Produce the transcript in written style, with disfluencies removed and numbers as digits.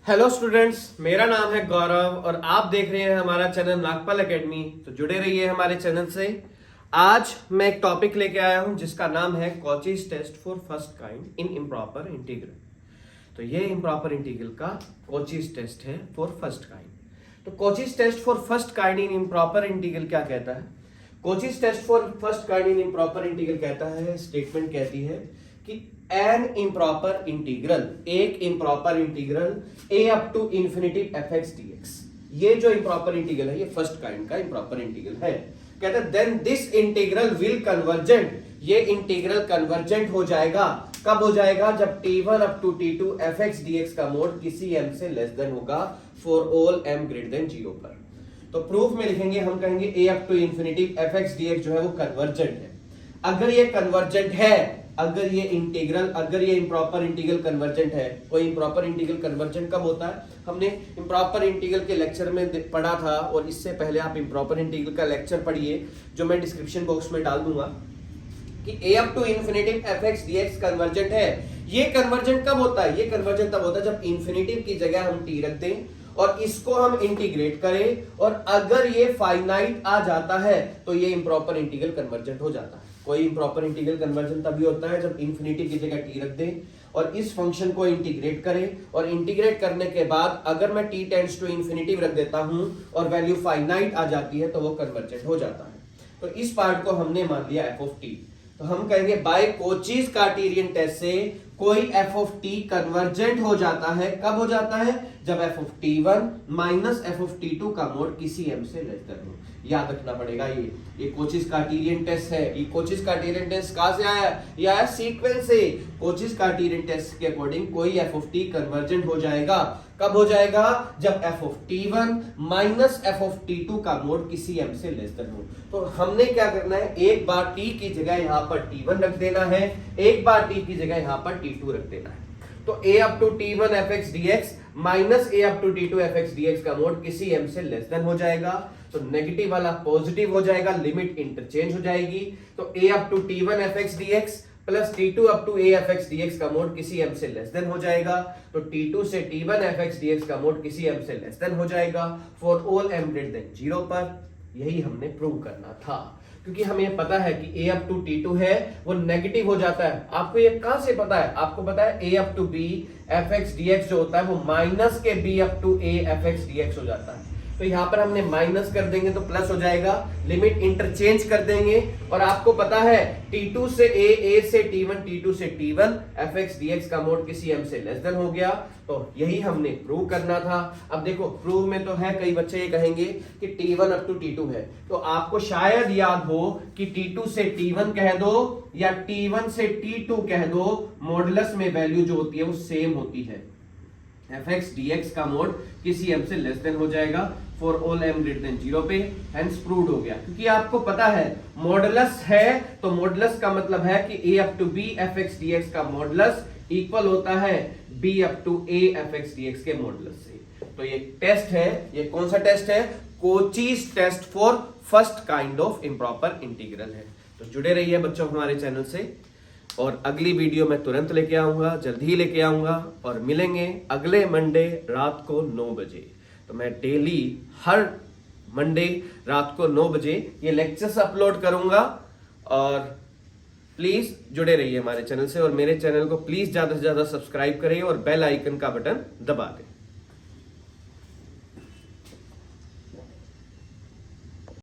Hello students, मेरा नाम है गौरव और आप देख रहे हैं हमारा चैनल नागपाल एकेडमी। तो जुड़े रहिए हमारे चैनल से। आज मैं एक टॉपिक लेके आया हूं जिसका नाम है Cauchy's test for first kind in improper integral. तो ये इम्प्रॉपर इंटीग्रल का कॉचीज टेस्ट है फॉर फर्स्ट काइंड। तो Cauchy's test for first kind in improper integral क्या कहता है? Cauchy's test for first kind in improper integral कहता है, स्टेटमेंट कहती है कि एन इम्प्रॉपर इंटीग्रल, एक improper integral a up to infinity f x d x, ये जो इम्प्रॉपर इंटीग्रल है ये फर्स्ट काइंड का इम्प्रॉपर इंटीग्रल है। कहते हैं then this integral will convergent, ये इंटीग्रल कन्वर्जेंट हो जाएगा। कब हो जाएगा? जब t1 up to t2 f x d x का मोड किसी m से लेस देन होगा for all m greater than 0 पर। तो प्रूफ में लिखेंगे, हम कहेंगे a up to infinity f x d x जो है वो कन्वर्जेंट है। अगर ये कन्वर्जेंट है, अगर ये इम्प्रॉपर इंटीग्रल कन्वर्जेंट है। कोई इम्प्रॉपर इंटीग्रल कन्वर्जेंट कब होता है? हमने इम्प्रॉपर इंटीग्रल के लेक्चर में पढ़ा था, और इससे पहले आप इम्प्रॉपर इंटीग्रल का लेक्चर पढ़िए जो मैं डिस्क्रिप्शन बॉक्स में डाल दूंगा कि a up to infinity f x d x convergent है। ये कन्वर्जेंट कब होता है? ये कन्वर्जेंट तब होता है जब इंफिनिटी की जगह हम t रख दें और इसको हम इंटीग्रेट करें, और अगर ये फाइनाइट आ जाता है तो ये इम्प्रॉपर इंटीग्रल कन्वर्जेंट हो जाता है। कोई इम्प्रॉपर इंटीग्रल कन्वर्जन तभी होता है जब इंफिनिटी की जगह t रख दें और इस फंक्शन को इंटीग्रेट करें, और इंटीग्रेट करने के बाद अगर मैं t टेंड्स टू इंफिनिटी रख देता हूं और वैल्यू फाइनाइट आ जाती है तो वो कन्वर्जेंट हो जाता है। तो इस पार्ट को हमने मान लिया f ऑफ t। तो हम कहेंगे बाय कोचीज कार्टेशियन टेस्ट से कोई f ऑफ t कन्वर्जेंट हो जाता है। कब हो जाता है? जब f of t1 minus f of t2 का मोड किसी m से लेस देन हो। याद रखना पड़ेगा, ये कोचीज कार्टेशियन टेस्ट है। ये कोचीज कार्टेशियन टेस्ट कहां से आया? ये आया सीक्वेंस से। कोचीज कार्टेशियन टेस्ट के अकॉर्डिंग कोई f ऑफ t कन्वर्जेंट हो जाएगा। कब हो जाएगा? जब f of t1 minus f of t2 का मोड किसी m से लेस देन हो। तो हमने क्या करना है, एक बार t की जगह यहां पर t1 रख देना है, एक बार t की जगह यहां पर t2 रख देना है। तो a up to t1 fx dx minus a up to t2 fx dx का मोड किसी m से लेस देन हो जाएगा। तो नेगेटिव वाला पॉजिटिव हो जाएगा, लिमिट इंटरचेंज हो जाएगी। तो a up to t1 fx dx plus t2 up to a fx dx का मोड किसी m से लेस देन हो जाएगा। तो t2 से t1 fx dx का मोड किसी m से लेस देन हो जाएगा for all m greater than 0 पर। यही हमने प्रूव करना था, क्योंकि हमें पता है कि a अप टू t2 है वो नेगेटिव हो जाता है। आपको ये कहां से पता है? आपको पता है a up to b fx dx जो होता है वो माइनस के b up to a fx dx हो जाता है। तो यहां पर हमने माइनस कर देंगे तो प्लस हो जाएगा, लिमिट इंटरचेंज कर देंगे। और आपको पता है t2 से a से t1, t2 से t1 fx dx का मोड किसी m से लेस देन हो गया। तो यही हमने प्रूव करना था। अब देखो प्रूव में तो है, कई बच्चे ये कहेंगे कि t1 अप टू t2 है, तो आपको शायद याद हो कि t2 से t1 कह दो या t1 से t2 कह दो, मॉडुलस में वैल्यू जो होती है वो सेम होती है। fx dx का मोड किसी m से लेस देन हो जाएगा for all m greater than 0 पे। हेंस प्रूव्ड हो गया, क्योंकि आपको पता है मॉडुलस है, तो मॉडुलस का मतलब है कि a up to b fx dx का मॉडुलस इक्वल होता है b up to a fx dx के मॉडुलस से। तो ये टेस्ट है, ये कौन सा टेस्ट है? Cauchy's test for first kind of improper integral है। तो जुड़े रहिए बच्चों हमारे चैनल से, और अगली वीडियो मैं तुरंत लेके आऊंगा, जल्दी ही लेके आऊंगा, और मिलेंगे अगले मंडे रात को 9 बजे। तो मैं डेली हर मंडे रात को 9 बजे ये लेक्चर्स अपलोड करूंगा, और प्लीज जुड़े रहिए हमारे चैनल से, और मेरे चैनल को प्लीज ज्यादा से ज्यादा सब्सक्राइब करें और बेल आइकन का बटन दबा दें।